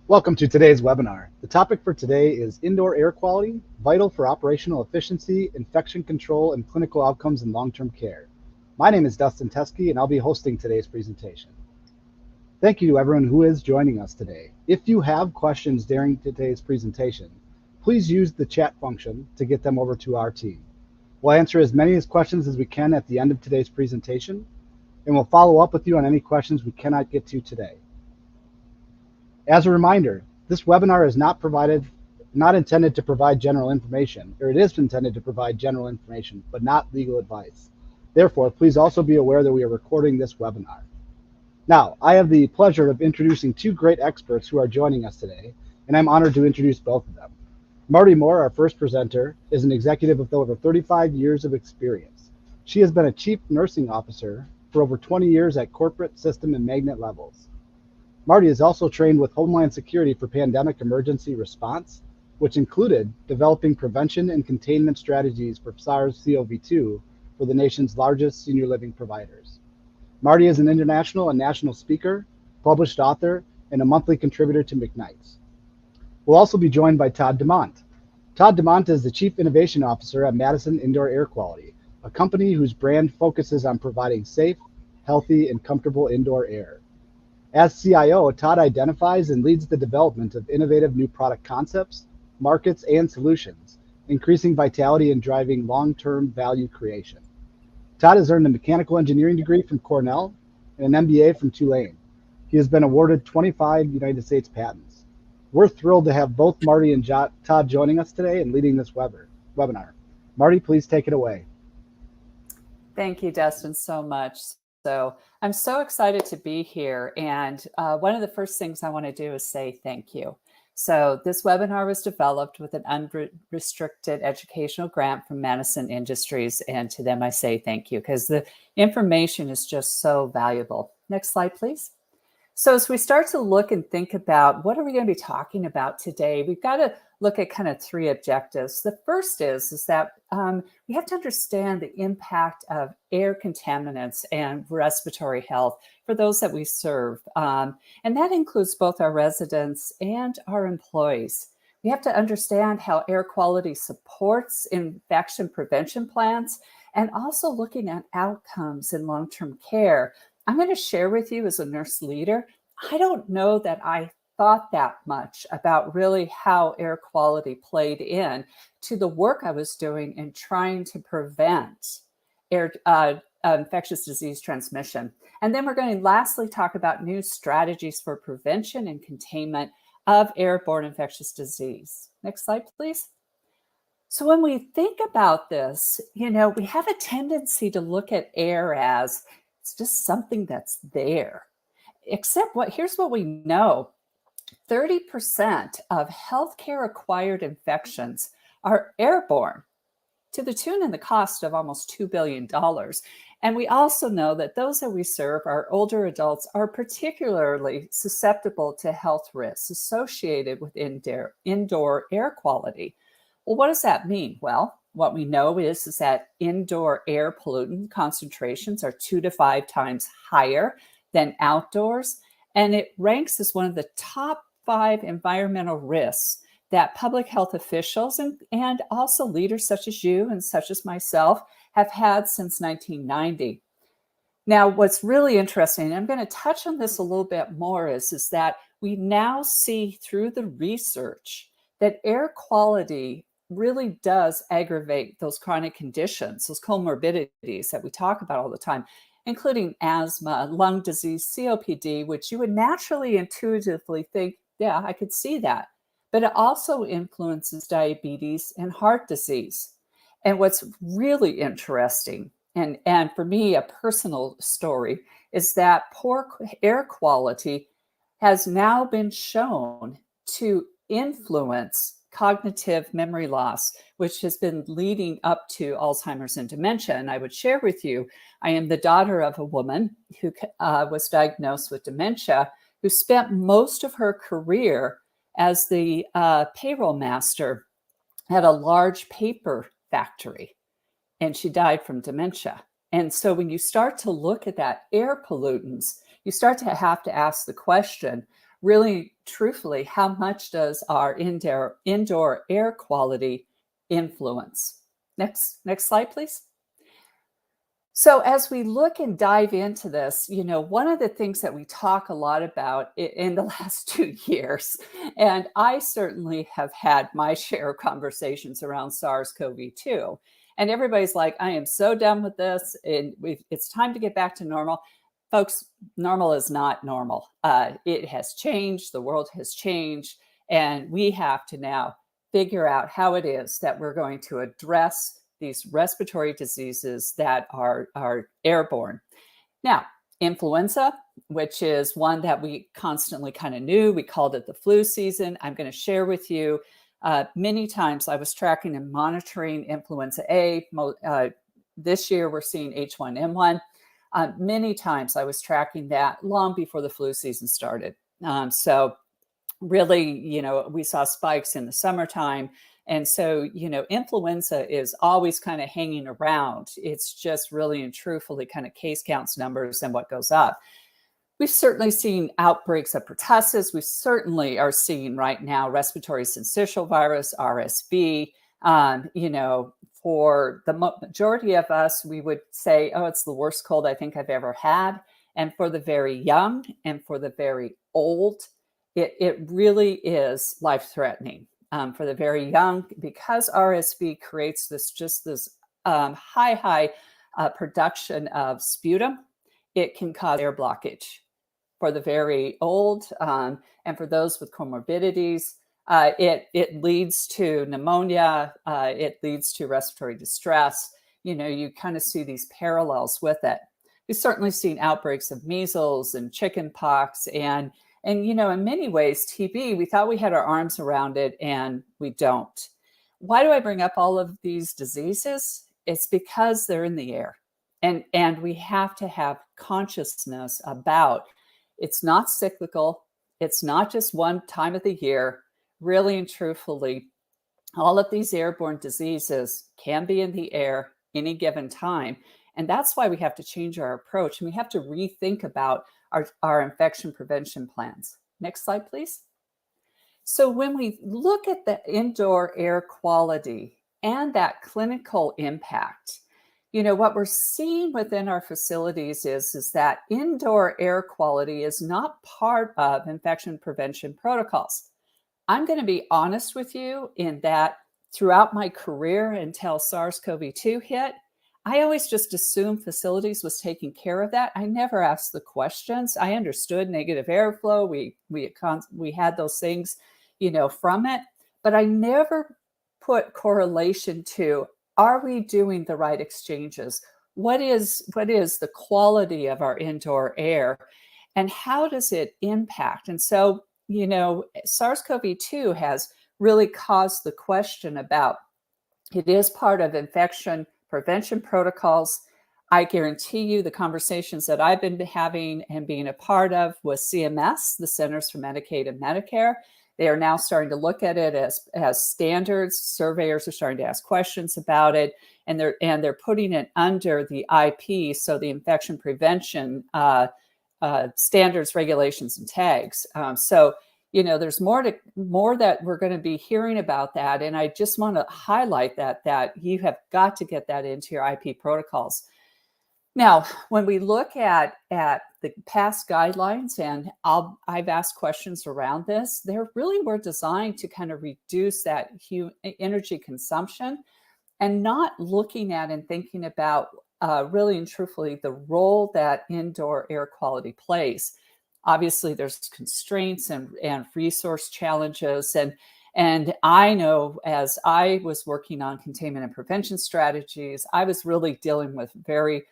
Welcome to today's webinar. The topic for today is indoor air quality, vital for operational efficiency, infection control, and clinical outcomes in long-term care. My name is Dustin Teske, and I'll be hosting today's presentation. Thank you to everyone who is joining us today. If you have questions during today's presentation, please use the chat function to get them over to our team. We'll answer as many questions as we can at the end of today's presentation, and we'll follow up with you on any questions we cannot get to today. As a reminder, this webinar is not intended to provide general information, or it is intended to provide general information, but not legal advice. Therefore, please also be aware that we are recording this webinar. Now, I have the pleasure of introducing two great experts who are joining us today, and I'm honored to introduce both of them. Martie Moore, our first presenter, is an executive with over 35 years of experience. She has been a chief nursing officer for over 20 years at corporate, system, and magnet levels. Martie is also trained with Homeland Security for pandemic emergency response, which included developing prevention and containment strategies for SARS-CoV-2 for the nation's largest senior living providers. Martie is an international and national speaker, published author, and a monthly contributor to McKnight's. We'll also be joined by Todd DeMonte. Todd DeMonte is the Chief Innovation Officer at Madison Indoor Air Quality, a company whose brand focuses on providing safe, healthy, and comfortable indoor air. As CIO, Todd identifies and leads the development of innovative new product concepts, markets, and solutions, increasing vitality and driving long-term value creation. Todd has earned a mechanical engineering degree from Cornell and an MBA from Tulane. He has been awarded 25 United States patents. We're thrilled to have both Martie and Todd joining us today and leading this webinar. Martie, please take it away. Thank you, Dustin, so much. So I'm so excited to be here. And one of the first things I want to do is say thank you. So this webinar was developed with an unrestricted educational grant from Madison Industries. And to them, I say thank you because the information is just so valuable. Next slide, please. So as we start to look and think about what are we going to be talking about today, we've got to look at kind of three objectives. The first is that we have to understand the impact of air contaminants and respiratory health for those that we serve. And that includes both our residents and our employees. We have to understand how air quality supports infection prevention plans and also looking at outcomes in long-term care. I'm going to share with you as a nurse leader, I don't know that I thought that much about really how air quality played in to the work I was doing in trying to prevent infectious disease transmission. And then we're going to lastly talk about new strategies for prevention and containment of airborne infectious disease. Next slide, please. So when we think about this, we have a tendency to look at air as it's just something that's there. Except here's what we know. 30% of healthcare acquired infections are airborne to the tune and the cost of almost $2 billion. And we also know that those that we serve, our older adults, are particularly susceptible to health risks associated with indoor air quality. Well, what does that mean? Well, what we know is that indoor air pollutant concentrations are 2 to 5 times higher than outdoors. And it ranks as one of the top 5 environmental risks that public health officials and also leaders such as you and such as myself have had since 1990. Now, what's really interesting, and I'm going to touch on this a little bit more, is that we now see through the research that air quality really does aggravate those chronic conditions, those comorbidities that we talk about all the time, including asthma, lung disease, COPD, which you would naturally intuitively think, yeah, I could see that. But it also influences diabetes and heart disease. And what's really interesting, and for me, a personal story, is that poor air quality has now been shown to influence cognitive memory loss, which has been leading up to Alzheimer's and dementia. And I would share with you, I am the daughter of a woman who was diagnosed with dementia, who spent most of her career as the payroll master at a large paper factory. And she died from dementia. And so when you start to look at that air pollutants, you start to have to ask the question, really truthfully, how much does our indoor air quality influence? Next slide, please. So as we look and dive into this, one of the things that we talk a lot about in the last 2 years, and I certainly have had my share of conversations around SARS-CoV-2, and everybody's like, I am so done with this, and it's time to get back to normal. Folks, normal is not normal. It has changed, the world has changed, and we have to now figure out how it is that we're going to address these respiratory diseases that are airborne. Now, influenza, which is one that we constantly kind of knew, we called it the flu season. I'm going to share with you many times I was tracking and monitoring influenza A. This year we're seeing H1N1. Many times I was tracking that long before the flu season started. So really, we saw spikes in the summertime. And so, influenza is always kind of hanging around. It's just really and truthfully kind of case counts numbers and what goes up. We've certainly seen outbreaks of pertussis. We certainly are seeing right now respiratory syncytial virus, RSV. For the majority of us, we would say, oh, it's the worst cold I think I've ever had. And for the very young and for the very old, it really is life-threatening. For the very young, because RSV creates this high production of sputum, it can cause air blockage. For the very old and for those with comorbidities, it leads to pneumonia, it leads to respiratory distress. You kind of see these parallels with it. We've certainly seen outbreaks of measles and chickenpox and in many ways, TB, we thought we had our arms around it and we don't. Why do I bring up all of these diseases? It's because they're in the air. And we have to have consciousness about it's not cyclical. It's not just one time of the year. Really and truthfully, all of these airborne diseases can be in the air any given time. And that's why we have to change our approach. And we have to rethink about our infection prevention plans. Next slide, please. So when we look at the indoor air quality and that clinical impact, what we're seeing within our facilities is that indoor air quality is not part of infection prevention protocols. I'm going to be honest with you in that throughout my career until SARS-CoV-2 hit, I always just assumed facilities was taking care of that. I never asked the questions. I understood negative airflow. We had those things, from it, but I never put correlation to, are we doing the right exchanges? What is the quality of our indoor air and how does it impact? And so, SARS-CoV-2 has really caused the question about, it is part of infection prevention protocols. I guarantee you the conversations that I've been having and being a part of with CMS, the Centers for Medicaid and Medicare, they are now starting to look at it as standards. Surveyors are starting to ask questions about it, and they're putting it under the IP, so the infection prevention standards, regulations, and tags. There's more that we're going to be hearing about that. And I just want to highlight that you have got to get that into your IP protocols. Now, when we look at the past guidelines, and I've asked questions around this, they really were designed to kind of reduce that energy consumption and not looking at and thinking about really and truthfully the role that indoor air quality plays. Obviously, there's constraints and resource challenges. And I know as I was working on containment and prevention strategies, I was really dealing with very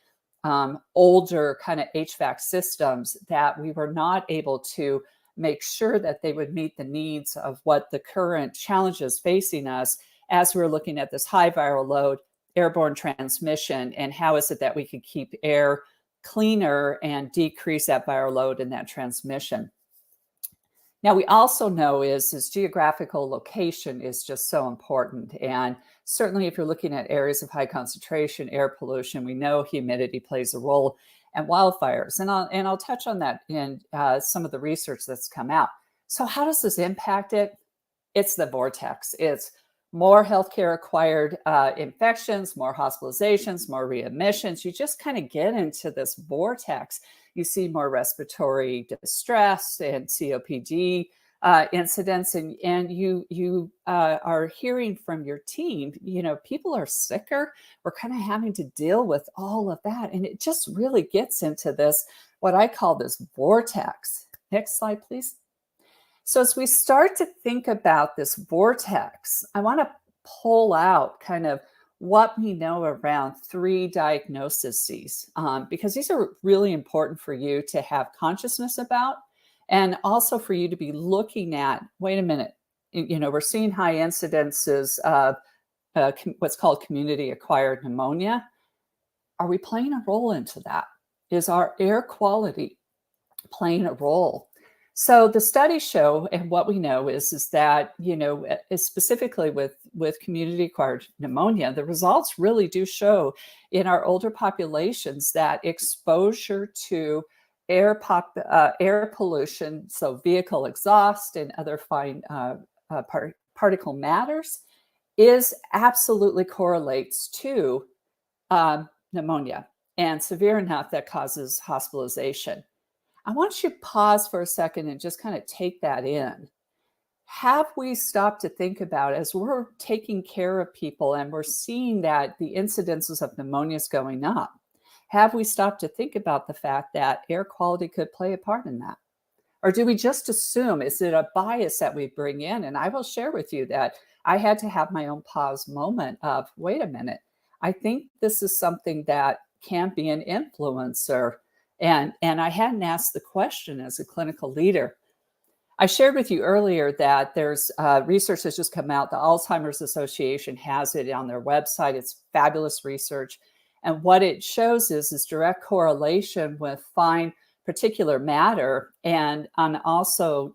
older kind of HVAC systems that we were not able to make sure that they would meet the needs of what the current challenges facing us as we're looking at this high viral load, airborne transmission, and how is it that we could keep air cleaner and decrease that viral load and that transmission. Now, we also know is geographical location is just so important. And certainly if you're looking at areas of high concentration, air pollution, we know humidity plays a role. and wildfires. And I'll touch on that in some of the research that's come out. So how does this impact it? It's the vortex. It's more healthcare acquired infections, more hospitalizations, more readmissions. You just kind of get into this vortex. You see more respiratory distress and COPD incidents, and you are hearing from your team, people are sicker. We're kind of having to deal with all of that. And it just really gets into this, what I call this vortex. Next slide, please. So as we start to think about this vortex, I want to pull out kind of what we know around 3 diagnoses, because these are really important for you to have consciousness about, and also for you to be looking at, wait a minute, we're seeing high incidences of what's called community-acquired pneumonia. Are we playing a role into that? Is our air quality playing a role? So the studies show, and what we know is that, specifically with community-acquired pneumonia, the results really do show in our older populations that exposure to air pollution, so vehicle exhaust and other fine particle matters, absolutely correlates to pneumonia, and severe enough that causes hospitalization. I want you to pause for a second and just kind of take that in. Have we stopped to think about, as we're taking care of people and we're seeing that the incidences of pneumonia is going up, have we stopped to think about the fact that air quality could play a part in that? Or do we just assume, is it a bias that we bring in? And I will share with you that I had to have my own pause moment of, wait a minute, I think this is something that can be an influencer. And I hadn't asked the question as a clinical leader. I shared with you earlier that there's research that's just come out. The Alzheimer's Association has it on their website. It's fabulous research. And what it shows is direct correlation with fine particulate matter and also,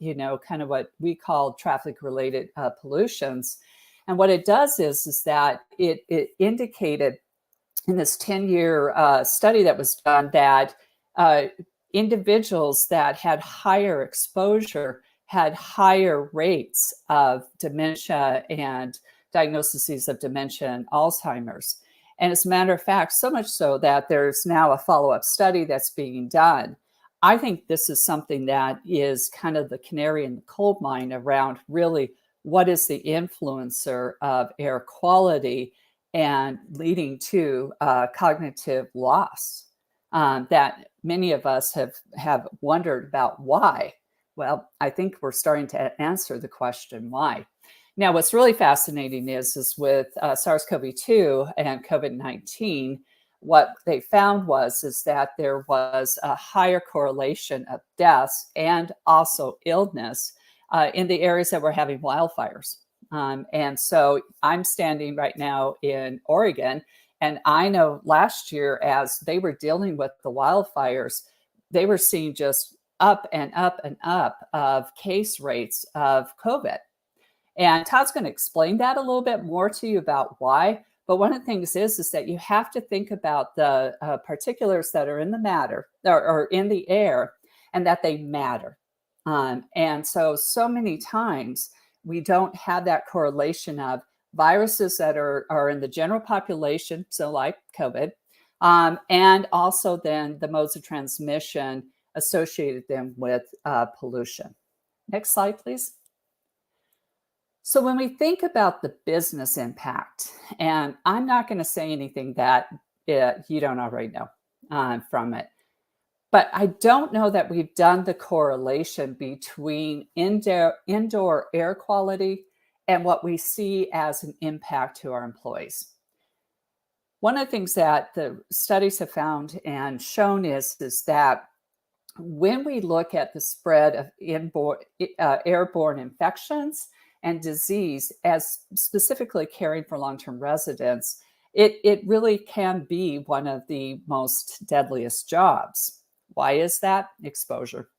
kind of what we call traffic-related pollutions. And what it does is that it indicated in this 10-year study that was done that individuals that had higher exposure had higher rates of dementia and diagnoses of dementia and Alzheimer's. And as a matter of fact, so much so that there's now a follow-up study that's being done. I think this is something that is kind of the canary in the coal mine around really what is the influencer of air quality and leading to cognitive loss. That many of us have wondered about why. Well, I think we're starting to answer the question why. Now, what's really fascinating is with SARS-CoV-2 and COVID-19, what they found is that there was a higher correlation of deaths and also illness in the areas that were having wildfires. And so I'm standing right now in Oregon, and I know last year, as they were dealing with the wildfires, they were seeing just up and up and up of case rates of COVID. And Todd's going to explain that a little bit more to you about why. But one of the things is that you have to think about the particulars that are in the matter or in the air, and that they matter. And so many times we don't have that correlation of viruses that are in the general population, so like COVID, and also then the modes of transmission associated then with pollution. Next slide, please. So when we think about the business impact, and I'm not going to say anything that you don't already know from it, but I don't know that we've done the correlation between indoor air quality and what we see as an impact to our employees. One of the things that the studies have found and shown is that when we look at the spread of airborne infections and disease as specifically caring for long-term residents, it really can be one of the most deadliest jobs. Why is that? Exposure.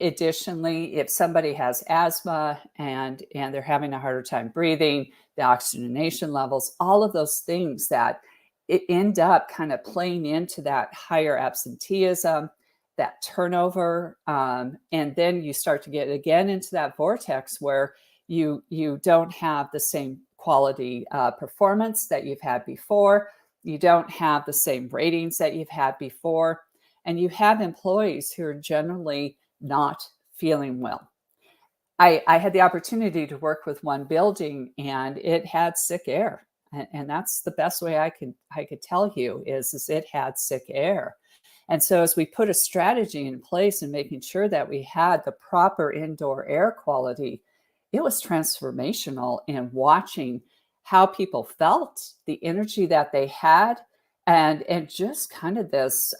Additionally, if somebody has asthma and they're having a harder time breathing, the oxygenation levels, all of those things that it end up kind of playing into that higher absenteeism, that turnover, and then you start to get again into that vortex where you don't have the same quality performance that you've had before. You don't have the same ratings that you've had before, and you have employees who are generally not feeling well. I had the opportunity to work with one building, and it had sick air, and that's the best way I could tell you is it had sick air. And so as we put a strategy in place and making sure that we had the proper indoor air quality, it was transformational in watching how people felt, the energy that they had, and just kind of this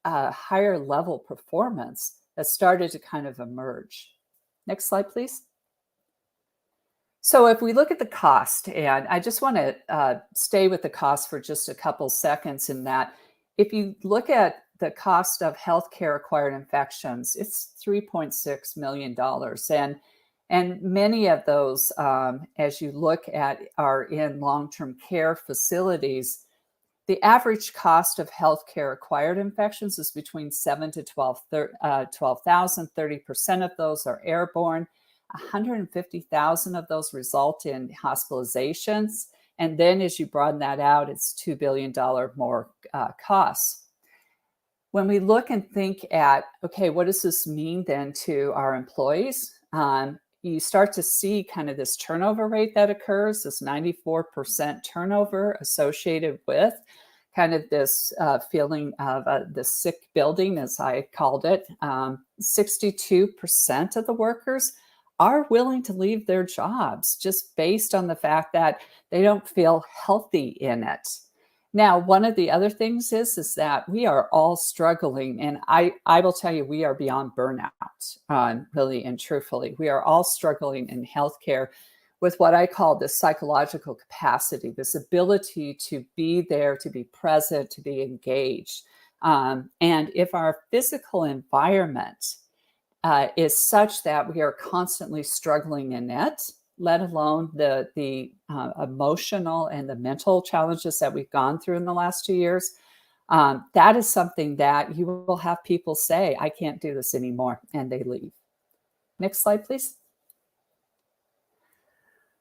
higher level performance that started to kind of emerge. Next slide, please. So if we look at the cost, and I just want to stay with the cost for just a couple seconds in that, if you look at the cost of healthcare acquired infections, it's $3.6 million. And many of those, as you look at, are in long-term care facilities. The average cost of healthcare acquired infections is between 7 to 12,000. 30% of those are airborne. 150,000 of those result in hospitalizations. And then as you broaden that out, it's $2 billion more costs. When we look and think at, okay, what does this mean then to our employees? You start to see kind of this turnover rate that occurs, this 94% turnover associated with kind of this feeling of the sick building, as I called it. 62% of the workers are willing to leave their jobs just based on the fact that they don't feel healthy in it. Now, one of the other things is that we are all struggling, and I will tell you, we are beyond burnout, really and truthfully. We are all struggling in healthcare with what I call the psychological capacity, this ability to be there, to be present, to be engaged. And if our physical environment is such that we are constantly struggling in it, let alone the emotional and the mental challenges that we've gone through in the last 2 years, that is something that you will have people say, I can't do this anymore, and they leave. Next slide, please.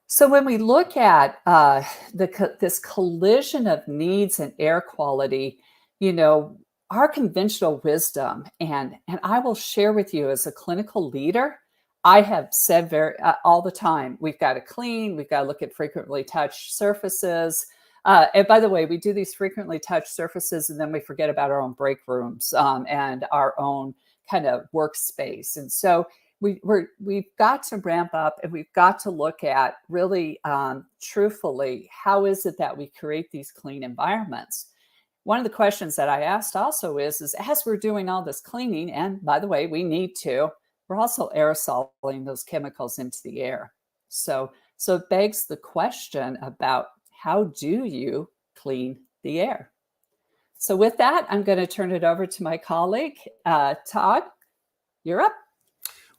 So when we look at this collision of needs and air quality, our conventional wisdom, and I will share with you as a clinical leader, I have said all the time, we've got to clean, we've got to look at frequently touched surfaces. And by the way, we do these frequently touched surfaces and then we forget about our own break rooms and our own kind of workspace. And so we've got to ramp up and we've got to look at really truthfully, how is it that we create these clean environments? One of the questions that I asked also is as we're doing all this cleaning, and by the way, we need to, we're also aerosoling those chemicals into the air. So it begs the question about how do you clean the air? So with that, I'm going to turn it over to my colleague, Todd. You're up.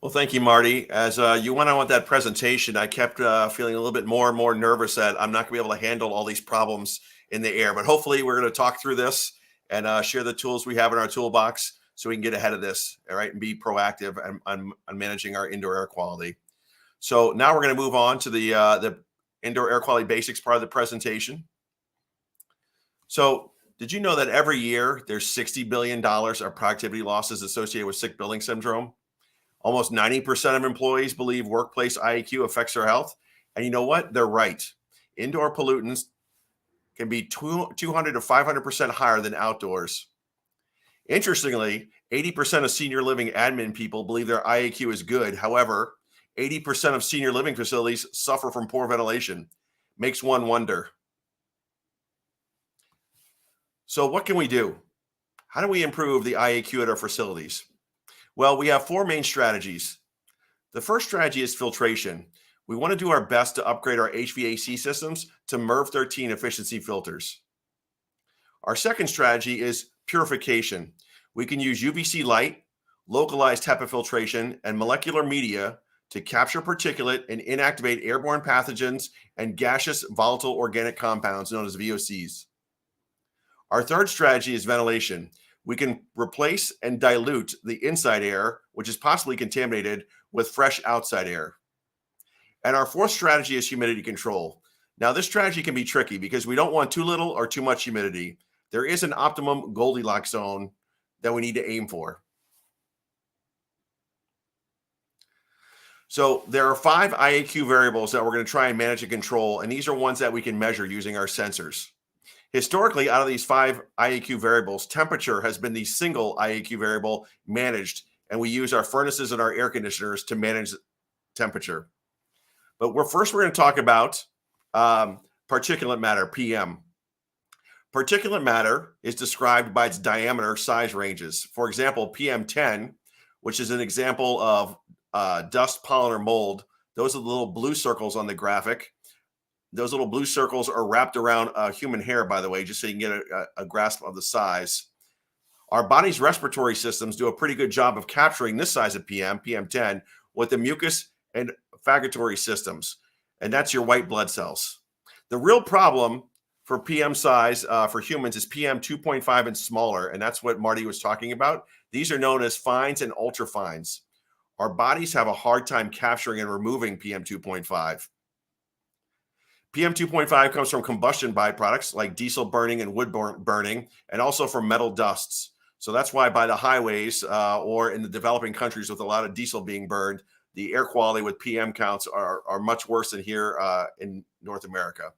Well, thank you, Martie. As you went on with that presentation, I kept feeling a little bit more and more nervous that I'm not going to be able to handle all these problems in the air. But hopefully we're going to talk through this and share the tools we have in our toolbox so we can get ahead of this, all right, and be proactive on managing our indoor air quality. So now we're going to move on to the indoor air quality basics part of the presentation. So did you know that every year there's $60 billion of productivity losses associated with sick building syndrome? Almost 90% of employees believe workplace IAQ affects their health. And you know what? They're right. Indoor pollutants can be 200 to 500% higher than outdoors. Interestingly, 80% of senior living admin people believe their IAQ is good. However, 80% of senior living facilities suffer from poor ventilation. Makes one wonder. So what can we do? How do we improve the IAQ at our facilities? Well, we have four main strategies. The first strategy is filtration. We want to do our best to upgrade our HVAC systems to MERV 13 efficiency filters. Our second strategy is purification. We can use UVC light, localized HEPA filtration, and molecular media to capture particulate and inactivate airborne pathogens and gaseous volatile organic compounds known as VOCs. Our third strategy is ventilation. We can replace and dilute the inside air, which is possibly contaminated, with fresh outside air. And our fourth strategy is humidity control. Now, this strategy can be tricky because we don't want too little or too much humidity. There is an optimum Goldilocks zone that we need to aim for. So there are 5 IAQ variables that we're going to try and manage and control, and these are ones that we can measure using our sensors. Historically, out of these 5 IAQ variables, temperature has been the single IAQ variable managed, and we use our furnaces and our air conditioners to manage temperature. But we're going to talk about particulate matter, PM. Particulate matter is described by its diameter size ranges. For example, PM10, which is an example of dust, pollen, or mold. Those are the little blue circles on the graphic. Those little blue circles are wrapped around human hair, by the way, just so you can get a grasp of the size. Our body's respiratory systems do a pretty good job of capturing this size of PM10, with the mucus and phagocytory systems, and that's your white blood cells. The real problem for PM size for humans is PM 2.5 and smaller, and that's what Martie was talking about. These are known as fines and ultrafines. Our bodies have a hard time capturing and removing PM 2.5. PM 2.5 comes from combustion byproducts like diesel burning and wood burning, and also from metal dusts. So that's why by the highways or in the developing countries with a lot of diesel being burned, the air quality with PM counts are much worse than here in North America.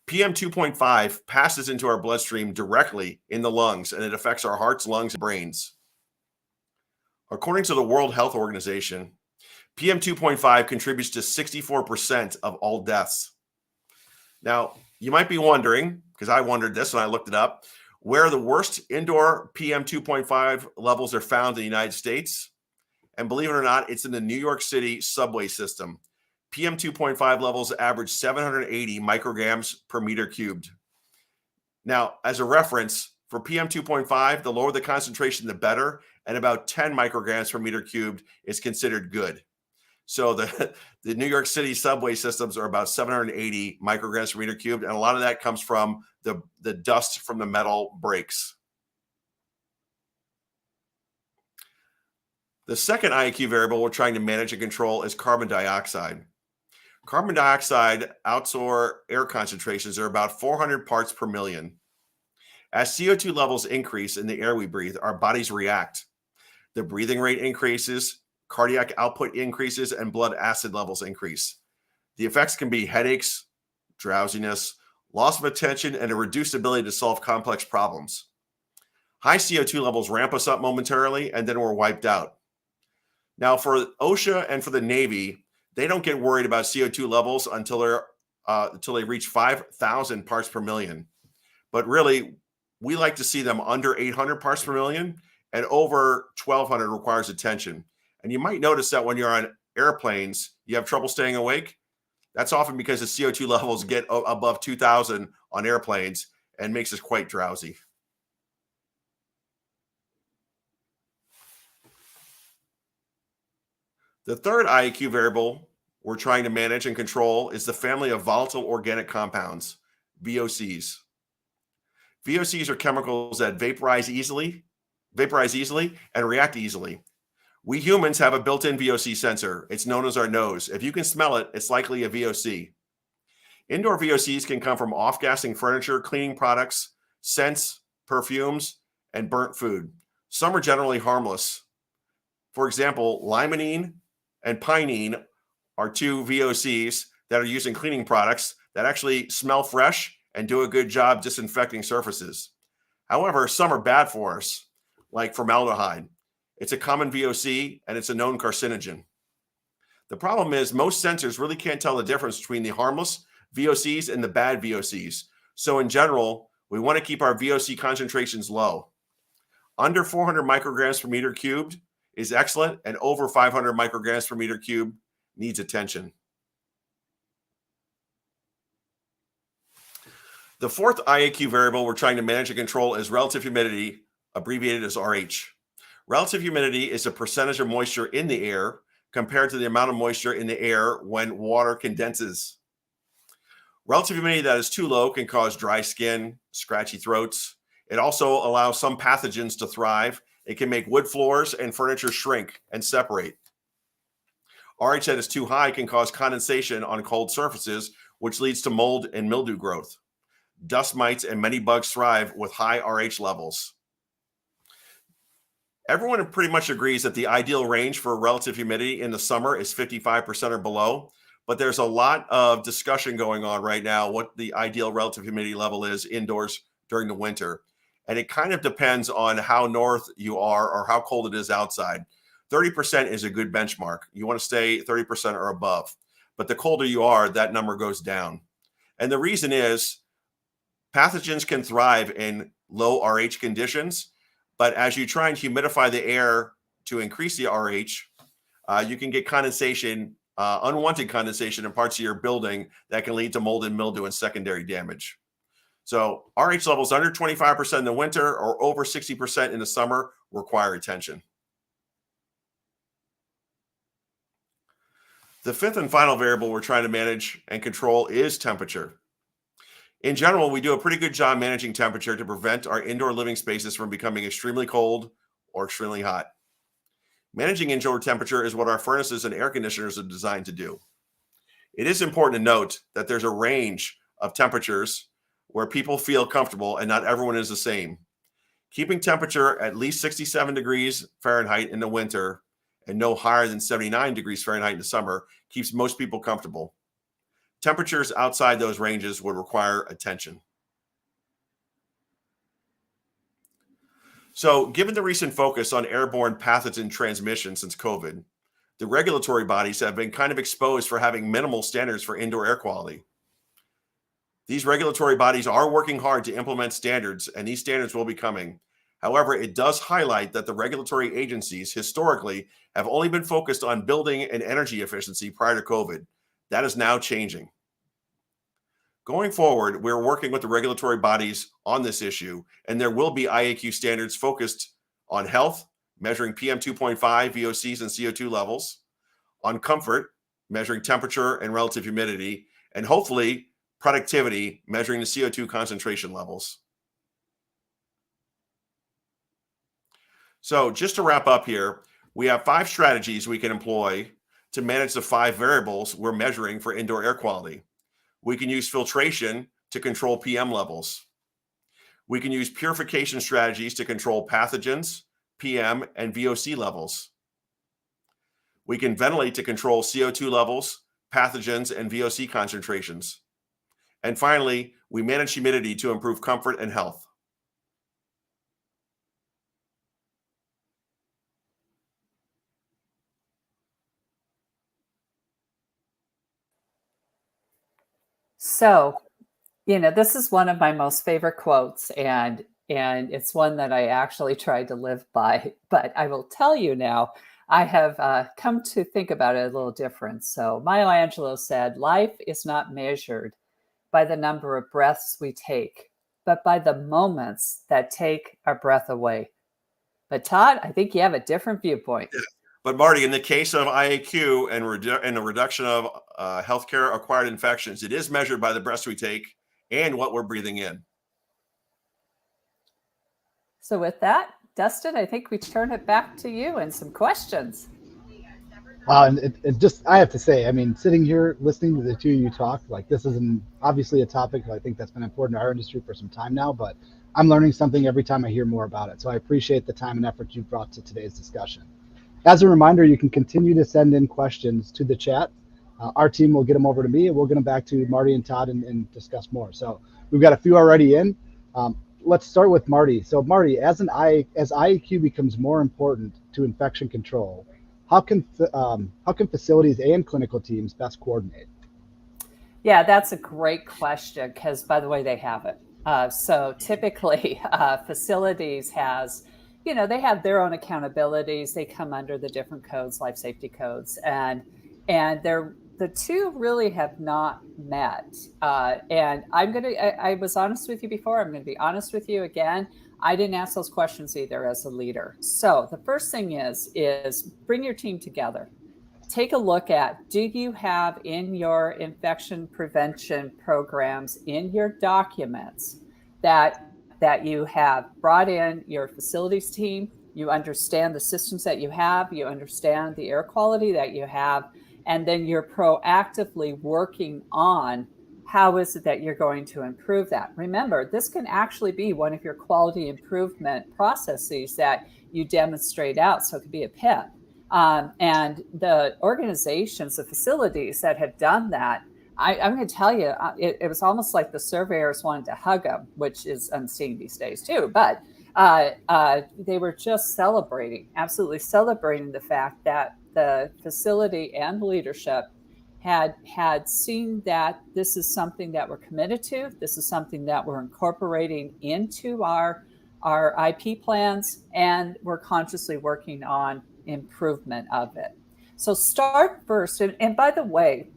PM 2.5 passes into our bloodstream directly in the lungs, and it affects our hearts, lungs, and brains. According to the World Health Organization, PM 2.5 contributes to 64% of all deaths. Now, you might be wondering, because I wondered this when I looked it up, where the worst indoor PM 2.5 levels are found in the United States. And believe it or not, it's in the New York City subway system. PM 2.5 levels average 780 micrograms per meter cubed. Now, as a reference, for PM 2.5, the lower the concentration, the better, and about 10 micrograms per meter cubed is considered good. So the New York City subway systems are about 780 micrograms per meter cubed, and a lot of that comes from the dust from the metal brakes. The second IAQ variable we're trying to manage and control is carbon dioxide. Carbon dioxide outdoor air concentrations are about 400 parts per million. As CO2 levels increase in the air we breathe, our bodies react. The breathing rate increases, cardiac output increases, and blood acid levels increase. The effects can be headaches, drowsiness, loss of attention, and a reduced ability to solve complex problems. High CO2 levels ramp us up momentarily, and then we're wiped out. Now, for OSHA and for the Navy, they don't get worried about CO2 levels until they reach 5,000 parts per million. But really, we like to see them under 800 parts per million, and over 1,200 requires attention. And you might notice that when you're on airplanes, you have trouble staying awake. That's often because the CO2 levels get above 2,000 on airplanes and makes us quite drowsy. The third IAQ variable we're trying to manage and control is the family of volatile organic compounds, VOCs. VOCs are chemicals that vaporize easily and react easily. We humans have a built-in VOC sensor. It's known as our nose. If you can smell it, it's likely a VOC. Indoor VOCs can come from off-gassing furniture, cleaning products, scents, perfumes, and burnt food. Some are generally harmless. For example, limonene and pinene are 2 VOCs that are used in cleaning products that actually smell fresh and do a good job disinfecting surfaces. However, some are bad for us, like formaldehyde. It's a common VOC, and it's a known carcinogen. The problem is most sensors really can't tell the difference between the harmless VOCs and the bad VOCs. So in general, we want to keep our VOC concentrations low. Under 400 micrograms per meter cubed is excellent, and over 500 micrograms per meter cubed needs attention. The fourth IAQ variable we're trying to manage and control is relative humidity, abbreviated as RH. Relative humidity is the percentage of moisture in the air compared to the amount of moisture in the air when water condenses. Relative humidity that is too low can cause dry skin, scratchy throats. It also allows some pathogens to thrive. It can make wood floors and furniture shrink and separate. RH that is too high can cause condensation on cold surfaces, which leads to mold and mildew growth. Dust mites and many bugs thrive with high RH levels. Everyone pretty much agrees that the ideal range for relative humidity in the summer is 55% or below, but there's a lot of discussion going on right now what the ideal relative humidity level is indoors during the winter. And it kind of depends on how north you are or how cold it is outside. 30% is a good benchmark. You want to stay 30% or above. But the colder you are, that number goes down. And the reason is pathogens can thrive in low RH conditions, but as you try and humidify the air to increase the RH, you can get condensation, unwanted condensation in parts of your building that can lead to mold and mildew and secondary damage. So RH levels under 25% in the winter or over 60% in the summer require attention. The fifth and final variable we're trying to manage and control is temperature. In general, we do a pretty good job managing temperature to prevent our indoor living spaces from becoming extremely cold or extremely hot. Managing indoor temperature is what our furnaces and air conditioners are designed to do. It is important to note that there's a range of temperatures where people feel comfortable and not everyone is the same. Keeping temperature at least 67 degrees Fahrenheit in the winter and no higher than 79 degrees Fahrenheit in the summer keeps most people comfortable. Temperatures outside those ranges would require attention. So, given the recent focus on airborne pathogen transmission since COVID, the regulatory bodies have been kind of exposed for having minimal standards for indoor air quality. These regulatory bodies are working hard to implement standards, and these standards will be coming. However, it does highlight that the regulatory agencies historically have only been focused on building and energy efficiency prior to COVID. That is now changing. Going forward, we're working with the regulatory bodies on this issue, and there will be IAQ standards focused on health, measuring PM 2.5, VOCs, and CO2 levels, on comfort, measuring temperature and relative humidity, and hopefully productivity, measuring the CO2 concentration levels. So just to wrap up here, we have 5 strategies we can employ to manage the 5 variables we're measuring for indoor air quality. We can use filtration to control PM levels. We can use purification strategies to control pathogens, PM, and VOC levels. We can ventilate to control CO2 levels, pathogens, and VOC concentrations. And finally, we manage humidity to improve comfort and health. So, this is one of my most favorite quotes, and it's one that I actually tried to live by. But I will tell you now, I have come to think about it a little different. So Maya Angelou said, "Life is not measured by the number of breaths we take, but by the moments that take our breath away." But Todd, I think you have a different viewpoint. Yeah. But Martie, in the case of IAQ and the reduction of healthcare acquired infections, it is measured by the breaths we take and what we're breathing in. So with that, Dustin, I think we turn it back to you and some questions. Wow, and it just, I have to say, I mean, sitting here listening to the two of you talk, like this is obviously a topic I think that's been important to our industry for some time now, but I'm learning something every time I hear more about it. So I appreciate the time and effort you've brought to today's discussion. As a reminder, you can continue to send in questions to the chat. Our team will get them over to me, and we'll get them back to Martie and Todd and discuss more. So we've got a few already in. Let's start with Martie. So Martie, as IAQ becomes more important to infection control, how can facilities and clinical teams best coordinate? Yeah, that's a great question because, by the way, they have it. So typically, facilities they have their own accountabilities. They come under the different codes, life safety codes, and the two really have not met. And I was honest with you before. I'm going to be honest with you again. I didn't ask those questions either as a leader. So the first thing is bring your team together. take a look at, do you have in your infection prevention programs, in your documents, that you have brought in your facilities team, you understand the systems that you have, you understand the air quality that you have, and then you're proactively working on how is it that you're going to improve that. Remember, this can actually be one of your quality improvement processes that you demonstrate out. So it could be a PIP. And the organizations, the facilities that have done that, I'm going to tell you, it was almost like the surveyors wanted to hug them, which is I'm seeing these days too. But they were just absolutely celebrating the fact that the facility and leadership had seen that this is something that we're committed to. This is something that we're incorporating into our IP plans, and we're consciously working on improvement of it. So start first. And by the way,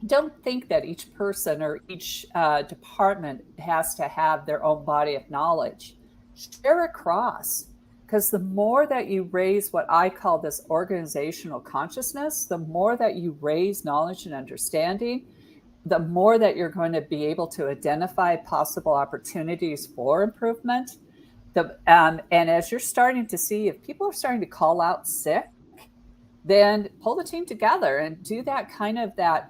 don't think that each person or each department has to have their own body of knowledge. Share across, because the more that you raise what I call this organizational consciousness, the more that you raise knowledge and understanding, the more that you're going to be able to identify possible opportunities for improvement. And as you're starting to see, if people are starting to call out sick, then pull the team together and do that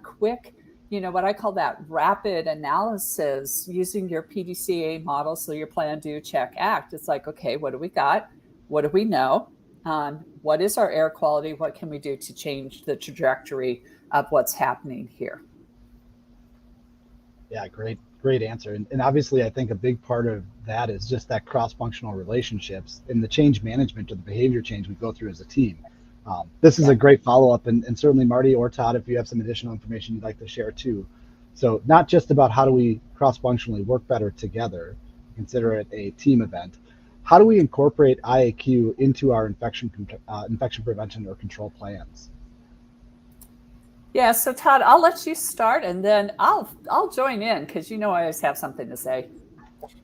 quick, what I call that rapid analysis using your PDCA model. So your plan, do, check, act. It's like, okay, what do we got? What do we know? What is our air quality? What can we do to change the trajectory of what's happening here? Yeah, great answer. And obviously, I think a big part of that is just that cross-functional relationships and the change management or the behavior change we go through as a team. This is a great follow-up, and certainly Martie or Todd, if you have some additional information you'd like to share too. So not just about how do we cross-functionally work better together, consider it a team event. How do we incorporate IAQ into our infection prevention or control plans? Yeah, so Todd, I'll let you start, and then I'll join in, because I always have something to say.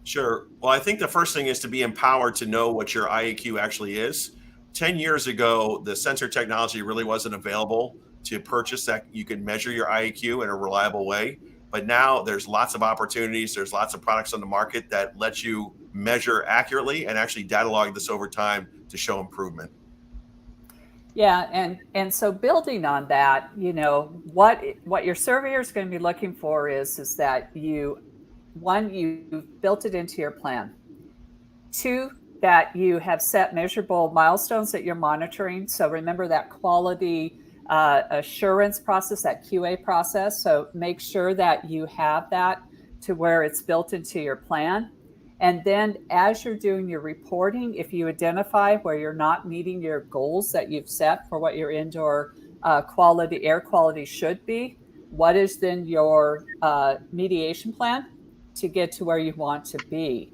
Sure. Well, I think the first thing is to be empowered to know what your IAQ actually is. 10 years ago, the sensor technology really wasn't available to purchase that you could measure your IAQ in a reliable way. But now there's lots of opportunities. There's lots of products on the market that let you measure accurately and actually data log this over time to show improvement. Yeah, and so building on that, what your surveyor is going to be looking for is that you've built it into your plan. 2, that you have set measurable milestones that you're monitoring. So remember that quality assurance process, that QA process. So make sure that you have that to where it's built into your plan. And then as you're doing your reporting, if you identify where you're not meeting your goals that you've set for what your indoor air quality should be, what is then your mediation plan to get to where you want to be?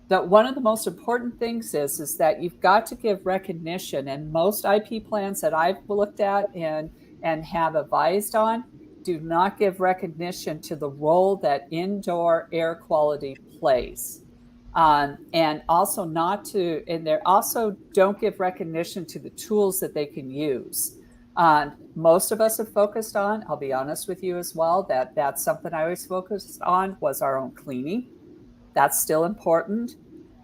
But one of the most important things is that you've got to give recognition, and most IP plans that I've looked at and have advised on do not give recognition to the role that indoor air quality plays. And also they also don't give recognition to the tools that they can use. Most of us have focused on, I'll be honest with you as well, that's something I always focused on was our own cleaning. That's still important.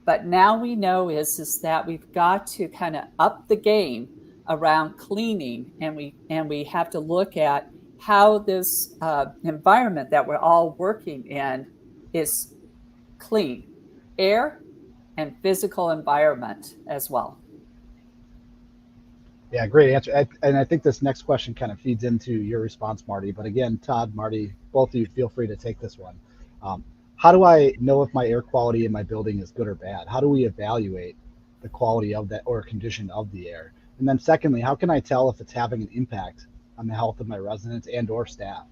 But now we know is that we've got to kind of up the game around cleaning, and we have to look at how this environment that we're all working in is clean. Air and physical environment as well. Yeah, great answer. And I think this next question kind of feeds into your response, Martie. But again, Todd, Martie, both of you feel free to take this one. How do I know if my air quality in my building is good or bad? How do we evaluate the quality of that or condition of the air? And then secondly, how can I tell if it's having an impact on the health of my residents and or staff?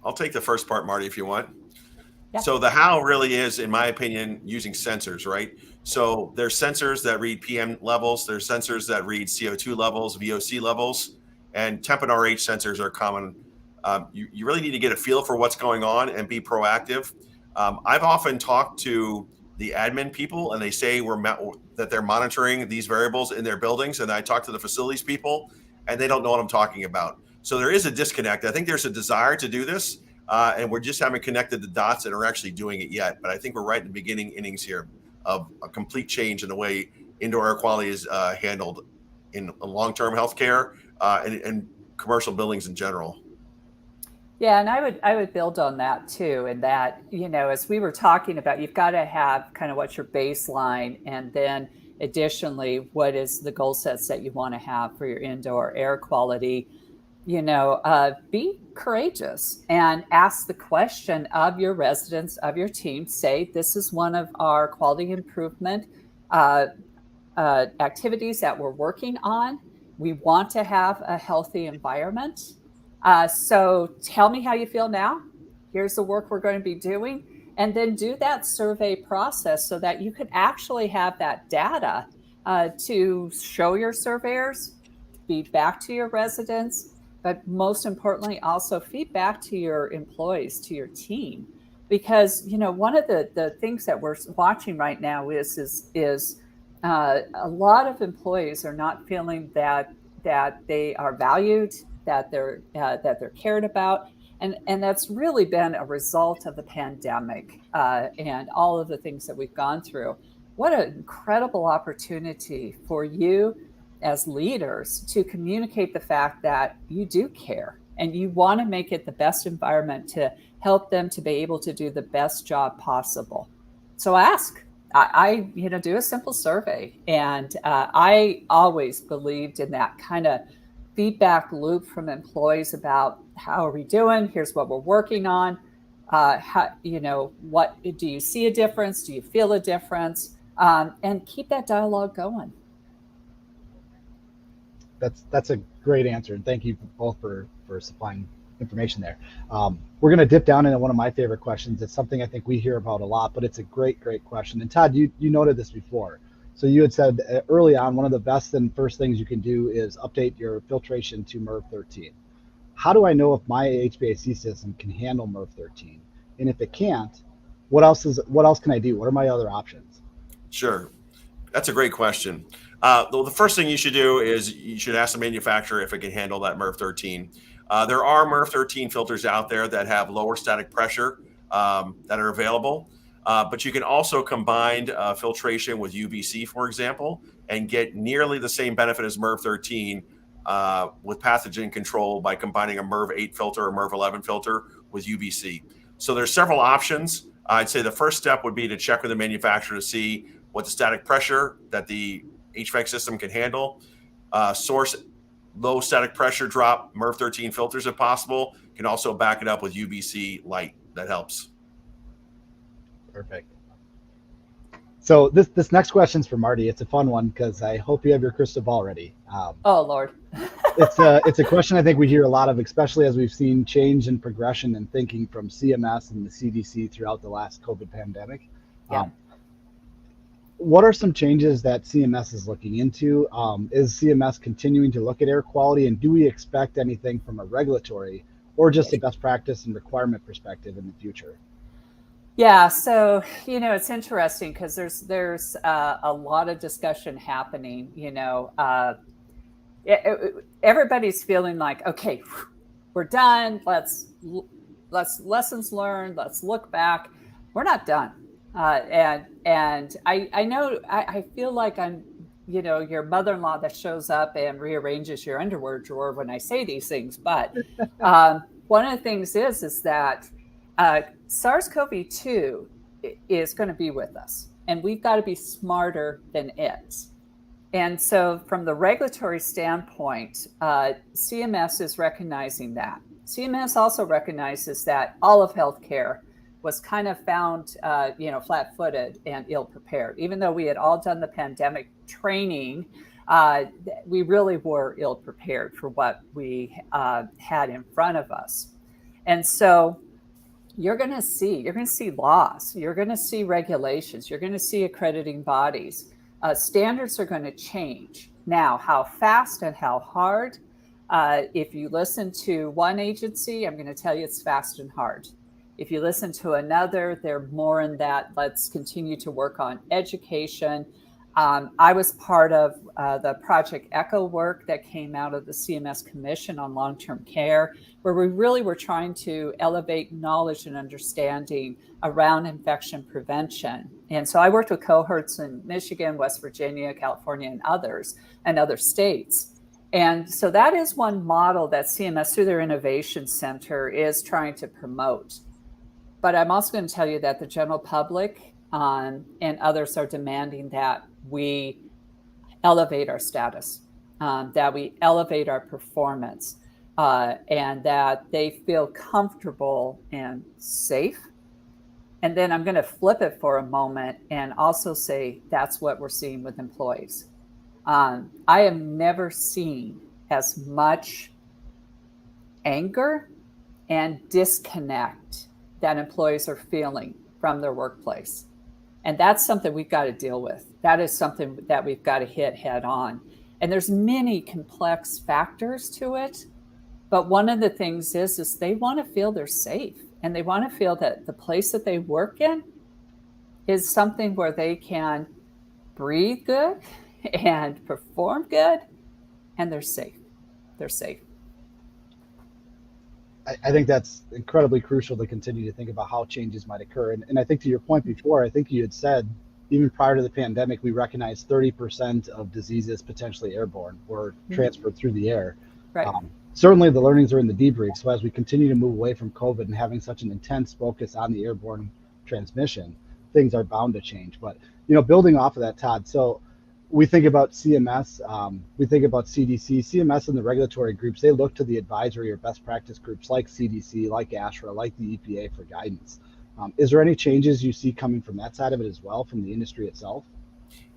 I'll take the first part, Martie, if you want. Yeah. So the how really is, in my opinion, using sensors, right? So there's sensors that read PM levels. There's sensors that read CO2 levels, VOC levels, and temp and RH sensors are common. You really need to get a feel for what's going on and be proactive. I've often talked to the admin people, and they say that they're monitoring these variables in their buildings. And I talk to the facilities people, and they don't know what I'm talking about. So there is a disconnect. I think there's a desire to do this, and we're just haven't connected the dots and are actually doing it yet. But I think we're right in the beginning innings here of a complete change in the way indoor air quality is handled in long-term healthcare and commercial buildings in general. Yeah, and I would build on that too. And that, as we were talking about, you've got to have kind of what's your baseline, and then additionally, what is the goal sets that you want to have for your indoor air quality. Be courageous and ask the question of your residents, of your team. Say, this is one of our quality improvement activities that we're working on. We want to have a healthy environment. So tell me how you feel now. Here's the work we're going to be doing. And then do that survey process so that you can actually have that data to show your surveyors, feed back to your residents, but most importantly, also feed back to your employees, to your team. Because, one of the things that we're watching right now is a lot of employees are not feeling that they are valued, that they're cared about. And that's really been a result of the pandemic and all of the things that we've gone through. What an incredible opportunity for you as leaders to communicate the fact that you do care and you want to make it the best environment to help them to be able to do the best job possible. So ask. I do a simple survey, and I always believed in that kind of feedback loop from employees about how are we doing? Here's what we're working on. What do you see a difference? Do you feel a difference? And keep that dialogue going. That's a great answer, and thank you both for supplying information there. We're going to dip down into one of my favorite questions. It's something I think we hear about a lot, but it's a great question. And Todd, you noted this before. So you had said early on, one of the best and first things you can do is update your filtration to MERV 13. How do I know if my HVAC system can handle MERV 13? And if it can't, what else can I do? What are my other options? Sure. That's a great question. The first thing you should do is you should ask the manufacturer if it can handle that MERV 13. There are MERV 13 filters out there that have lower static pressure that are available. But you can also combine filtration with UVC, for example, and get nearly the same benefit as MERV 13 with pathogen control by combining a MERV 8 filter or MERV 11 filter with UVC. So there's several options. I'd say the first step would be to check with the manufacturer to see what the static pressure that the HVAC system can handle. Source low static pressure drop MERV 13 filters if possible. You can also back it up with UVC light. That helps. Perfect. So this next question's for Martie. It's a fun one because I hope you have your crystal ball ready. Oh Lord. It's a question I think we hear a lot of, especially as we've seen change in progression and thinking from CMS and the CDC throughout the last COVID pandemic. Yeah. What are some changes that CMS is looking into? Is CMS continuing to look at air quality, and do we expect anything from a regulatory or just a best practice and requirement perspective in the future? Yeah, so it's interesting because there's a lot of discussion happening. Everybody's feeling like, okay, we're done. Let's lessons learned. Let's look back. We're not done. And I know I feel like I'm your mother-in-law that shows up and rearranges your underwear drawer when I say these things. But one of the things is that SARS-CoV-2 is going to be with us, and we've got to be smarter than it. And so from the regulatory standpoint, CMS is recognizing that. CMS also recognizes that all of healthcare was kind of found, flat-footed and ill-prepared. Even though we had all done the pandemic training, we really were ill-prepared for what we had in front of us. And so you're going to see laws, you're going to see regulations, you're going to see accrediting bodies. Standards are going to change. Now, how fast and how hard? If you listen to one agency, I'm going to tell you it's fast and hard. If you listen to another, they're more in that let's continue to work on education. I was part of the Project Echo work that came out of the CMS Commission on Long-Term Care, where we really were trying to elevate knowledge and understanding around infection prevention. And so I worked with cohorts in Michigan, West Virginia, California, and others, and other states. And so that is one model that CMS, through their Innovation Center, is trying to promote. But I'm also going to tell you that the general public and others are demanding that we elevate our status, that we elevate our performance, and that they feel comfortable and safe. And then I'm going to flip it for a moment and also say that's what we're seeing with employees. I have never seen as much anger and disconnect that employees are feeling from their workplace. And that's something we've got to deal with. That is something that we've got to hit head on. And there's many complex factors to it. But one of the things is they want to feel they're safe, and they want to feel that the place that they work in is something where they can breathe good and perform good, and they're safe. They're safe. I think that's incredibly crucial to continue to think about how changes might occur. And I think to your point before, I think you had said, even prior to the pandemic, we recognized 30% of diseases potentially airborne or transferred through the air. Right. Certainly the learnings are in the debrief. So as we continue to move away from COVID and having such an intense focus on the airborne transmission, things are bound to change. But, building off of that, Todd, so we think about CMS, we think about CDC, CMS and the regulatory groups, they look to the advisory or best practice groups like CDC, like ASHRA, like the EPA for guidance. Is there any changes you see coming from that side of it as well, from the industry itself?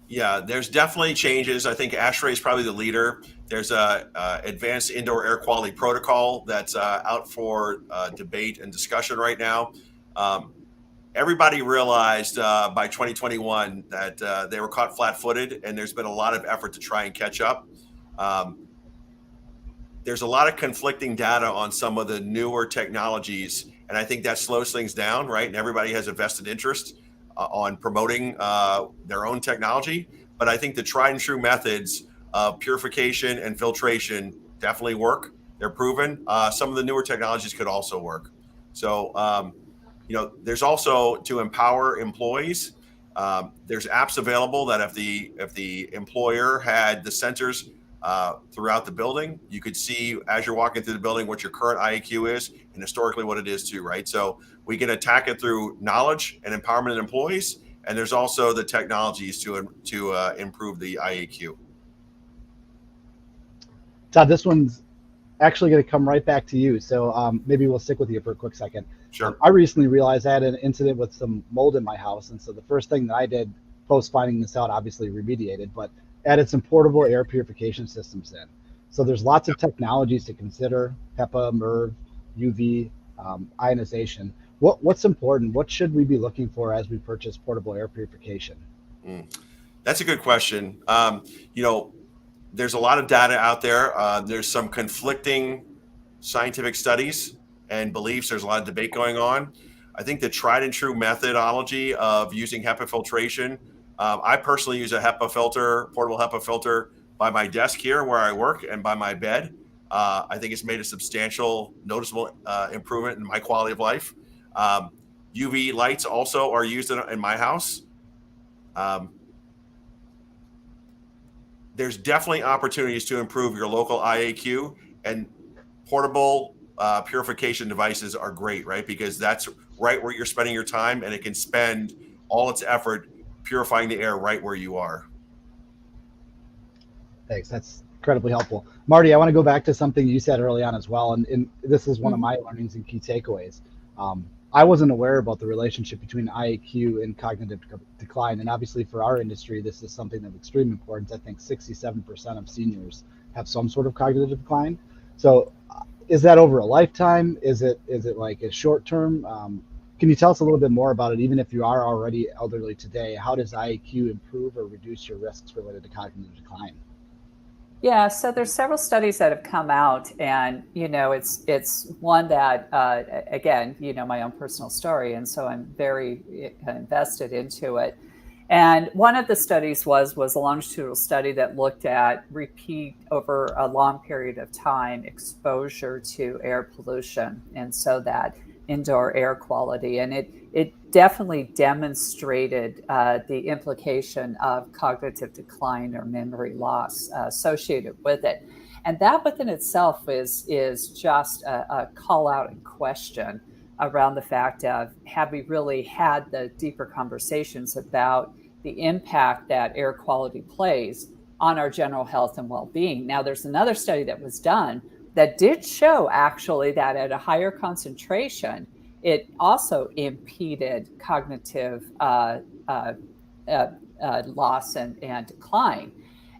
Yeah, there's definitely changes. I think ASHRA is probably the leader. There's a advanced indoor air quality protocol that's out for debate and discussion right now. Everybody realized by 2021 that they were caught flat-footed, and there's been a lot of effort to try and catch up. There's a lot of conflicting data on some of the newer technologies, and I think that slows things down, right? And everybody has a vested interest on promoting their own technology. But I think the tried and true methods of purification and filtration definitely work. They're proven. Some of the newer technologies could also work. So, there's also to empower employees. There's apps available that if the employer had the sensors throughout the building, you could see as you're walking through the building what your current IAQ is and historically what it is too, right? So we can attack it through knowledge and empowerment of employees, and there's also the technologies to improve the IAQ. Todd, this one's actually going to come right back to you. So maybe we'll stick with you for a quick second. Sure. I recently realized I had an incident with some mold in my house. And so the first thing that I did post finding this out, obviously remediated, but added some portable air purification systems in. So there's lots of technologies to consider: HEPA, MERV, UV, ionization. What's important? What should we be looking for as we purchase portable air purification? That's a good question. There's a lot of data out there. There's some conflicting scientific studies and beliefs. There's a lot of debate going on. I think the tried and true methodology of using HEPA filtration, I personally use a HEPA filter, portable HEPA filter, by my desk here where I work and by my bed. I think it's made a substantial, noticeable improvement in my quality of life. UV lights also are used in my house. There's definitely opportunities to improve your local IAQ, and portable purification devices are great, right? Because that's right where you're spending your time, and it can spend all its effort purifying the air right where you are. Thanks. That's incredibly helpful. Martie, I want to go back to something you said early on as well. And this is one of my learnings and key takeaways. I wasn't aware about the relationship between IAQ and cognitive decline. And obviously for our industry, this is something of extreme importance. I think 67% of seniors have some sort of cognitive decline. So is that over a lifetime? Is it like a short term? Can you tell us a little bit more about it? Even if you are already elderly today, how does IAQ improve or reduce your risks related to cognitive decline? Yeah, so there's several studies that have come out, and it's one that again, my own personal story, and so I'm very invested into it. And one of the studies was a longitudinal study that looked at repeat over a long period of time exposure to air pollution, and so that indoor air quality. And it definitely demonstrated the implication of cognitive decline or memory loss associated with it. And that within itself is just a call out and question around the fact of, have we really had the deeper conversations about the impact that air quality plays on our general health and well-being. Now, there's another study that was done that did show actually that at a higher concentration, it also impeded cognitive loss and decline.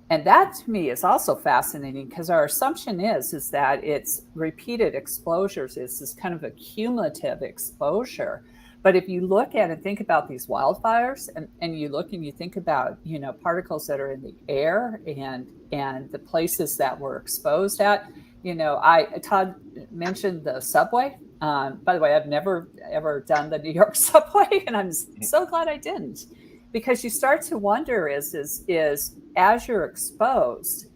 And that to me is also fascinating, because our assumption is that it's repeated exposures, is this kind of a cumulative exposure. But if you look at and think about these wildfires, and you look and you think about, particles that are in the air and the places that we're exposed at, Todd mentioned the subway. By the way, I've never ever done the New York subway, and I'm so glad I didn't, because you start to wonder is as you're exposed,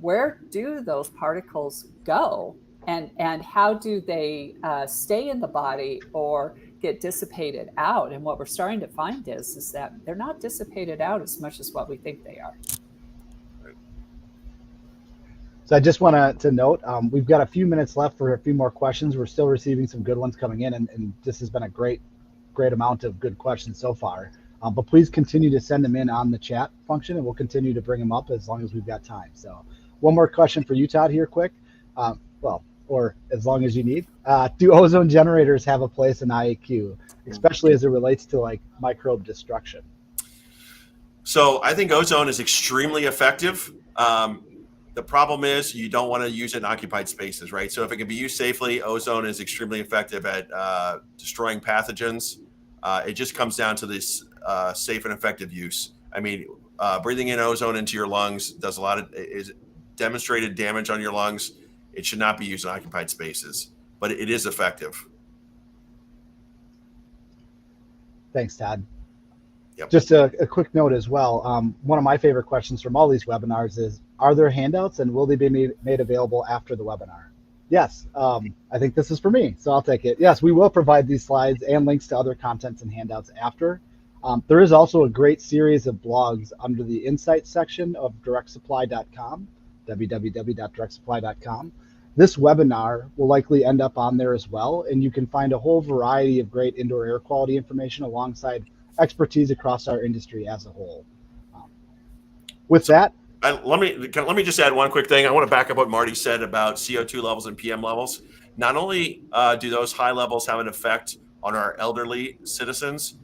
where do those particles go, and how do they stay in the body or get dissipated out? And what we're starting to find is that they're not dissipated out as much as what we think they are. So I just want to note, we've got a few minutes left for a few more questions. We're still receiving some good ones coming in, and this has been a great amount of good questions so far. But please continue to send them in on the chat function, and we'll continue to bring them up as long as we've got time. So one more question for you, Todd, here quick. Or as long as you need. Do ozone generators have a place in IAQ, especially as it relates to like microbe destruction? So I think ozone is extremely effective. The problem is you don't want to use it in occupied spaces, right? So if it can be used safely, ozone is extremely effective at destroying pathogens. It just comes down to this safe and effective use. I mean, breathing in ozone into your lungs does is demonstrated damage on your lungs. It should not be used in occupied spaces, but it is effective. Thanks, Todd. Yep. Just a quick note as well. One of my favorite questions from all these webinars is, are there handouts, and will they be made available after the webinar? Yes, I think this is for me, so I'll take it. Yes, we will provide these slides and links to other contents and handouts after. There is also a great series of blogs under the Insights section of directsupply.com, www.directsupply.com. This webinar will likely end up on there as well, and you can find a whole variety of great indoor air quality information alongside expertise across our industry as a whole. With that, let me just add one quick thing. I want to back up what Martie said about CO2 levels and PM levels. Not only do those high levels have an effect on our elderly citizens,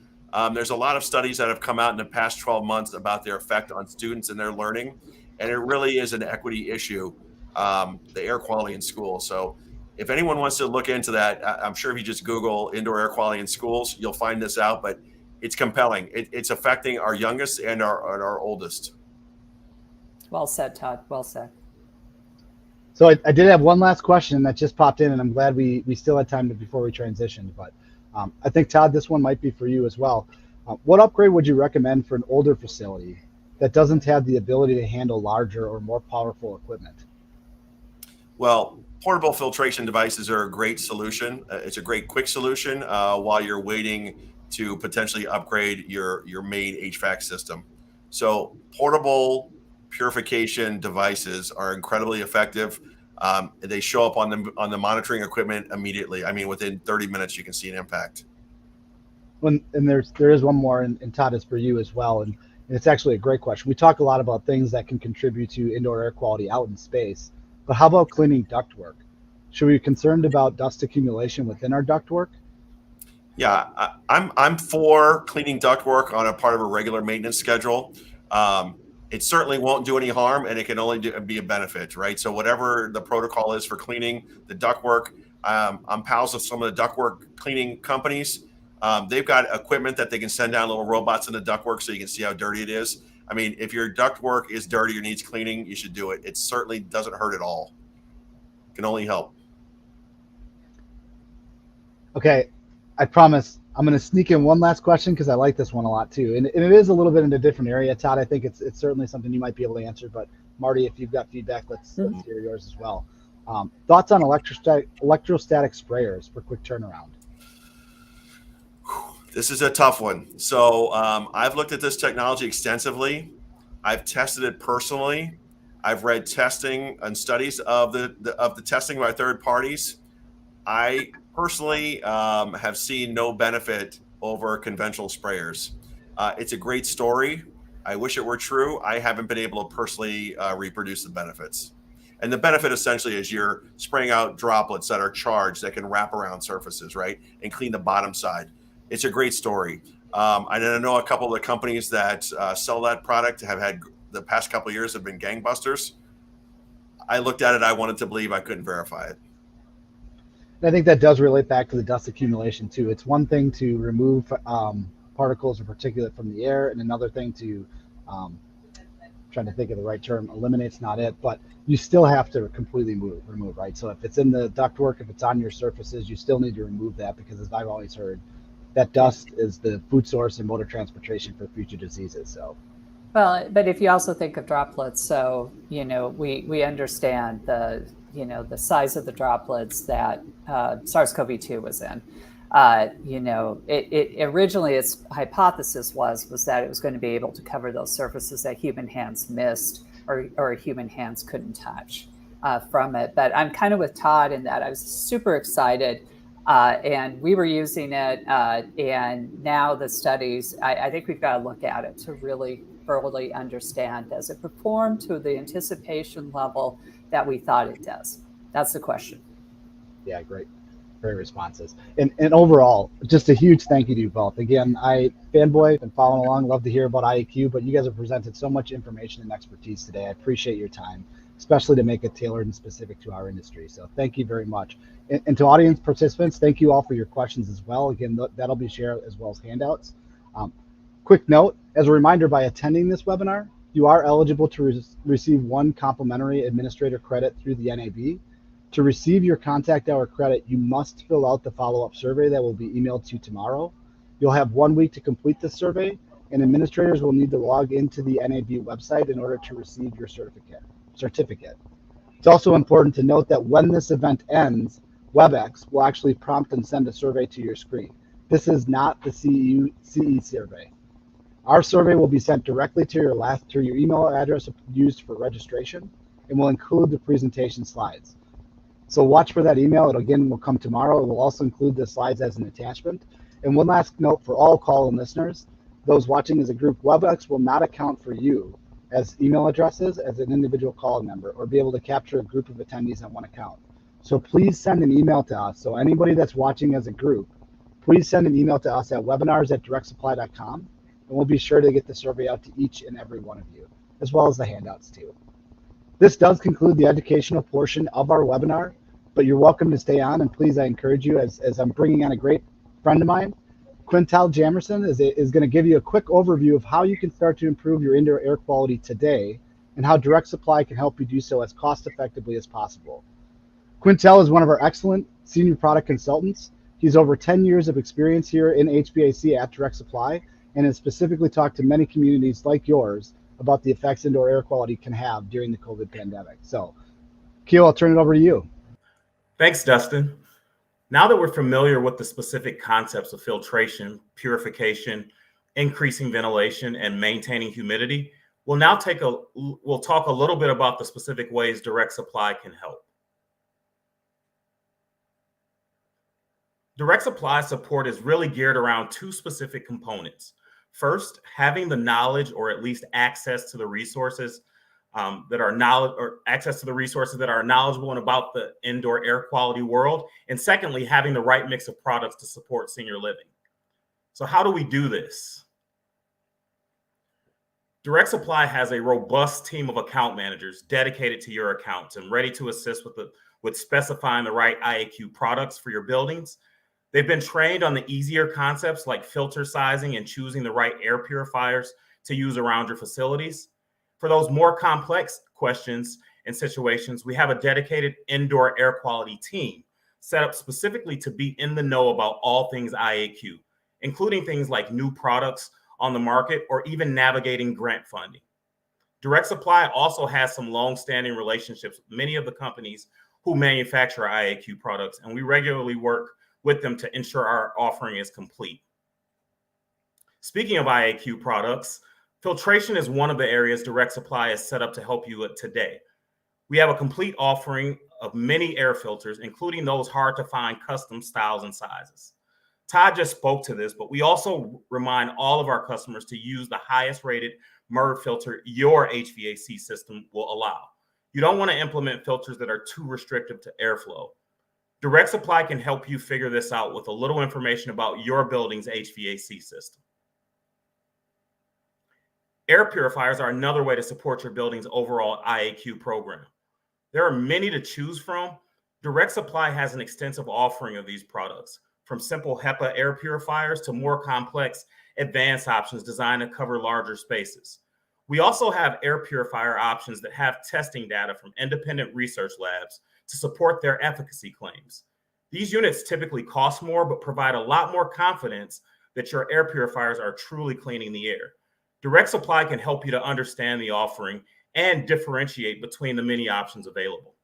there's a lot of studies that have come out in the past 12 months about their effect on students and their learning, and it really is an equity issue, the air quality in schools. So if anyone wants to look into that, I'm sure if you just Google indoor air quality in schools, you'll find this out, but it's compelling. It's affecting our youngest and our oldest. Well said, Todd. Well said. So I did have one last question that just popped in, and I'm glad we still had time before we transitioned. But I think, Todd, this one might be for you as well. What upgrade would you recommend for an older facility that doesn't have the ability to handle larger or more powerful equipment? Well, portable filtration devices are a great solution. It's a great quick solution while you're waiting to potentially upgrade your main HVAC system. So portable purification devices are incredibly effective. They show up on the monitoring equipment immediately. I mean, within 30 minutes, you can see an impact. And there is one more, and Todd, is for you as well. And it's actually a great question. We talk a lot about things that can contribute to indoor air quality out in space, but how about cleaning ductwork? Should we be concerned about dust accumulation within our ductwork? Yeah, I'm for cleaning ductwork on a part of a regular maintenance schedule. It certainly won't do any harm, and it can only be a benefit, right? So whatever the protocol is for cleaning the ductwork, I'm pals with some of the ductwork cleaning companies. They've got equipment that they can send down little robots in the ductwork so you can see how dirty it is. I mean, if your ductwork is dirty or needs cleaning, you should do it. It certainly doesn't hurt at all. It can only help. Okay, I promise I'm going to sneak in one last question because I like this one a lot too. And it is a little bit in a different area, Todd. I think it's certainly something you might be able to answer. But Martie, if you've got feedback, let's hear yours as well. Thoughts on electrostatic sprayers for quick turnaround? This is a tough one. So I've looked at this technology extensively. I've tested it personally. I've read testing and studies of the testing by third parties. I personally have seen no benefit over conventional sprayers. It's a great story. I wish it were true. I haven't been able to personally reproduce the benefits. And the benefit essentially is you're spraying out droplets that are charged that can wrap around surfaces, right? And clean the bottom side. It's a great story. I know a couple of the companies that sell that product have had the past couple of years have been gangbusters. I looked at it. I wanted to believe. I couldn't verify it. And I think that does relate back to the dust accumulation too. It's one thing to remove particles or particulate from the air, and another thing to trying to think of the right term, eliminate's not it, but you still have to completely remove, right? So if it's in the ductwork, if it's on your surfaces, you still need to remove that, because as I've always heard, that dust is the food source and motor transportation for future diseases. So, well, but if you also think of droplets, so we understand the size of the droplets that SARS-CoV-2 was in. It originally, its hypothesis was that it was going to be able to cover those surfaces that human hands missed or human hands couldn't touch from it. But I'm kind of with Todd in that I was super excited, and we were using it, and now the studies, I think we've got to look at it to really thoroughly understand, does it perform to the anticipation level that we thought it does? That's the question. Yeah, great responses. And overall, just a huge thank you to you both. Again, fanboy, been following along, love to hear about IAQ, but you guys have presented so much information and expertise today. I appreciate your time, especially to make it tailored and specific to our industry. So thank you very much. And to audience participants, thank you all for your questions as well. Again, that'll be shared as well as handouts. Quick note, as a reminder, by attending this webinar, you are eligible to receive one complimentary administrator credit through the NAB. To receive your contact hour credit, you must fill out the follow-up survey that will be emailed to you tomorrow. You'll have 1 week to complete the survey, and administrators will need to log into the NAB website in order to receive your certificate. It's also important to note that when this event ends, WebEx will actually prompt and send a survey to your screen. This is not the CE survey. Our survey will be sent directly to your email address used for registration, and will include the presentation slides. So watch for that email. It again will come tomorrow. It will also include the slides as an attachment. And one last note for all call-in listeners, those watching as a group, WebEx will not account for you as email addresses as an individual call-in member, or be able to capture a group of attendees on one account. So please send an email to us. So anybody that's watching as a group, please send an email to us at webinars@directsupply.com, and we'll be sure to get the survey out to each and every one of you, as well as the handouts too. This does conclude the educational portion of our webinar, but you're welcome to stay on, and please, I encourage you, as I'm bringing on a great friend of mine, Quentiel Jamerson is going to give you a quick overview of how you can start to improve your indoor air quality today, and how Direct Supply can help you do so as cost effectively as possible. Quentiel is one of our excellent senior product consultants. He's over 10 years of experience here in HVAC at Direct Supply, and has specifically talked to many communities like yours about the effects indoor air quality can have during the COVID pandemic. So, Keel, I'll turn it over to you. Thanks, Dustin. Now that we're familiar with the specific concepts of filtration, purification, increasing ventilation, and maintaining humidity, we'll talk a little bit about the specific ways Direct Supply can help. Direct Supply support is really geared around two specific components. First, having the knowledge, or at least access to the resources that are knowledgeable and about the indoor air quality world. And secondly, having the right mix of products to support senior living. So how do we do this? Direct Supply has a robust team of account managers dedicated to your accounts and ready to assist with specifying the right IAQ products for your buildings. They've been trained on the easier concepts like filter sizing and choosing the right air purifiers to use around your facilities. For those more complex questions and situations, we have a dedicated indoor air quality team set up specifically to be in the know about all things IAQ, including things like new products on the market or even navigating grant funding. Direct Supply also has some long-standing relationships with many of the companies who manufacture IAQ products, and we regularly work with them to ensure our offering is complete. Speaking of IAQ products, filtration is one of the areas Direct Supply is set up to help you with today. We have a complete offering of many air filters, including those hard to find custom styles and sizes. Todd just spoke to this, but we also remind all of our customers to use the highest rated MERV filter your HVAC system will allow. You don't want to implement filters that are too restrictive to airflow. Direct Supply can help you figure this out with a little information about your building's HVAC system. Air purifiers are another way to support your building's overall IAQ program. There are many to choose from. Direct Supply has an extensive offering of these products, from simple HEPA air purifiers to more complex advanced options designed to cover larger spaces. We also have air purifier options that have testing data from independent research labs to support their efficacy claims. These units typically cost more, but provide a lot more confidence that your air purifiers are truly cleaning the air. Direct Supply can help you to understand the offering and differentiate between the many options available.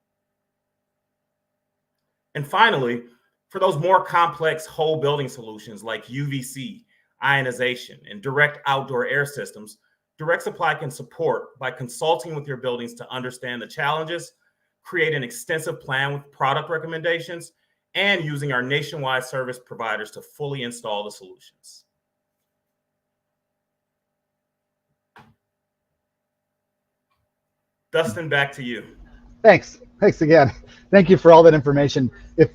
And finally, for those more complex whole building solutions like UVC, ionization, and direct outdoor air systems, Direct Supply can support by consulting with your buildings to understand the challenges, create an extensive plan with product recommendations, and using our nationwide service providers to fully install the solutions. Dustin, back to you. Thanks again. Thank you for all that information. If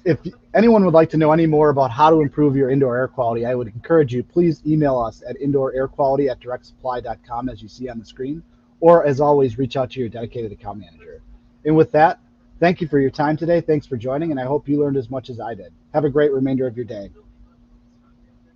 anyone would like to know any more about how to improve your indoor air quality, I would encourage you, please email us at indoor-air-quality@directsupply.com, as you see on the screen, or as always, reach out to your dedicated account manager. And with that, thank you for your time today. Thanks for joining, and I hope you learned as much as I did. Have a great remainder of your day.